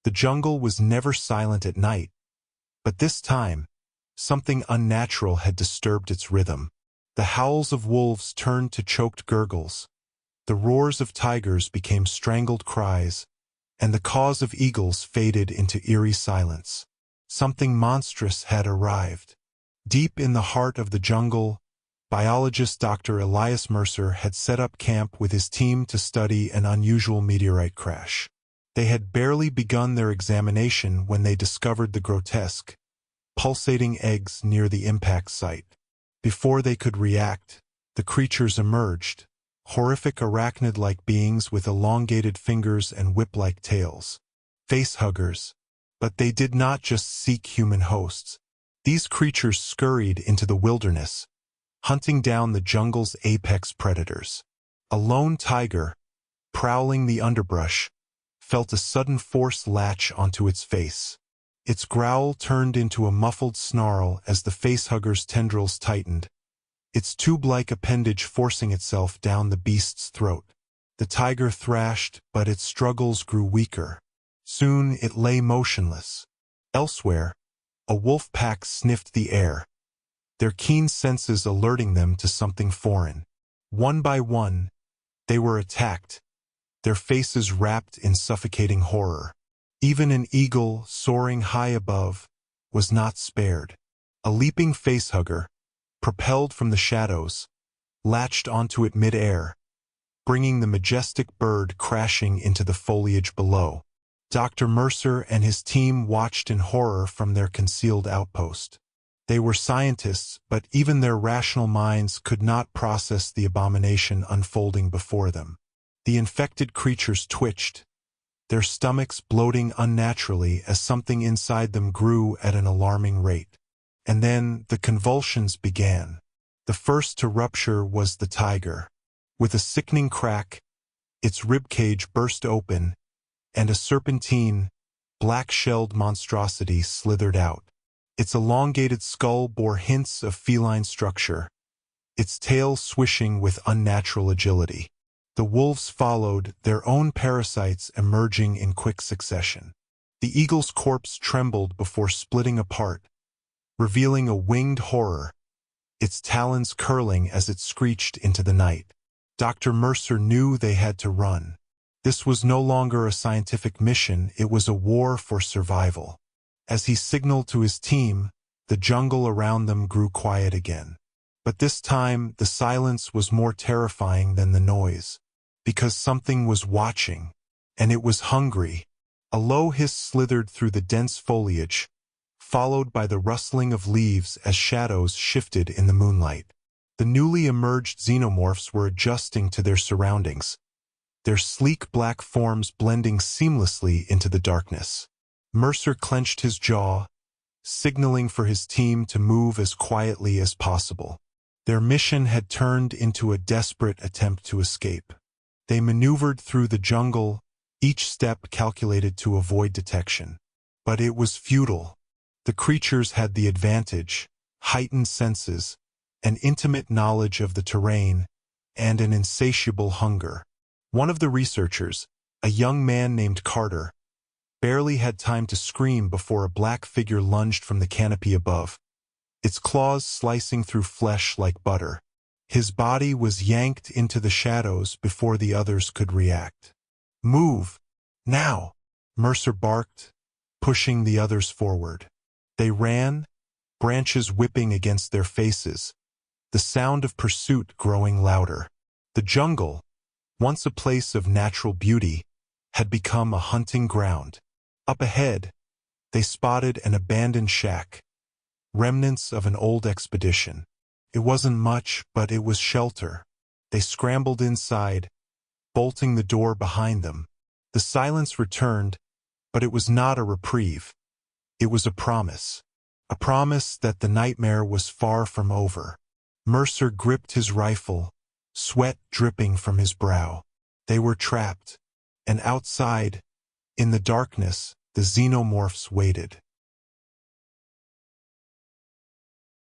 The jungle was never silent at night, but this time, something unnatural had disturbed its rhythm. The howls of wolves turned to choked gurgles, the roars of tigers became strangled cries, and the caws of eagles faded into eerie silence. Something monstrous had arrived. Deep in the heart of the jungle, biologist Dr. Elias Mercer had set up camp with his team to study an unusual meteorite crash. They had barely begun their examination when they discovered the grotesque, pulsating eggs near the impact site. Before they could react, the creatures emerged, horrific arachnid-like beings with elongated fingers and whip-like tails. Facehuggers. But they did not just seek human hosts. These creatures scurried into the wilderness, hunting down the jungle's apex predators. A lone tiger, prowling the underbrush, felt a sudden force latch onto its face. Its growl turned into a muffled snarl as the facehugger's tendrils tightened, its tube-like appendage forcing itself down the beast's throat. The tiger thrashed, but its struggles grew weaker. Soon it lay motionless. Elsewhere, a wolf pack sniffed the air, their keen senses alerting them to something foreign. One by one, they were attacked, their faces wrapped in suffocating horror. Even an eagle, soaring high above, was not spared. A leaping facehugger, propelled from the shadows, latched onto it mid-air, bringing the majestic bird crashing into the foliage below. Dr. Mercer and his team watched in horror from their concealed outpost. They were scientists, but even their rational minds could not process the abomination unfolding before them. The infected creatures twitched, their stomachs bloating unnaturally as something inside them grew at an alarming rate. And then the convulsions began. The first to rupture was the tiger. With a sickening crack, its ribcage burst open, and a serpentine, black-shelled monstrosity slithered out. Its elongated skull bore hints of feline structure, its tail swishing with unnatural agility. The wolves followed, their own parasites emerging in quick succession. The eagle's corpse trembled before splitting apart, revealing a winged horror, its talons curling as it screeched into the night. Dr. Mercer knew they had to run. This was no longer a scientific mission, it was a war for survival. As he signaled to his team, the jungle around them grew quiet again. But this time, the silence was more terrifying than the noise, because something was watching, and it was hungry. A low hiss slithered through the dense foliage, followed by the rustling of leaves as shadows shifted in the moonlight. The newly emerged xenomorphs were adjusting to their surroundings, their sleek black forms blending seamlessly into the darkness. Mercer clenched his jaw, signaling for his team to move as quietly as possible. Their mission had turned into a desperate attempt to escape. They maneuvered through the jungle, each step calculated to avoid detection. But it was futile. The creatures had the advantage, heightened senses, an intimate knowledge of the terrain, and an insatiable hunger. One of the researchers, a young man named Carter, barely had time to scream before a black figure lunged from the canopy above, its claws slicing through flesh like butter. His body was yanked into the shadows before the others could react. "Move! Now!" Mercer barked, pushing the others forward. They ran, branches whipping against their faces, the sound of pursuit growing louder. The jungle, once a place of natural beauty, had become a hunting ground. Up ahead, they spotted an abandoned shack, remnants of an old expedition. It wasn't much, but it was shelter. They scrambled inside, bolting the door behind them. The silence returned, but it was not a reprieve. It was a promise that the nightmare was far from over. Mercer gripped his rifle, sweat dripping from his brow. They were trapped, and outside, in the darkness, the xenomorphs waited.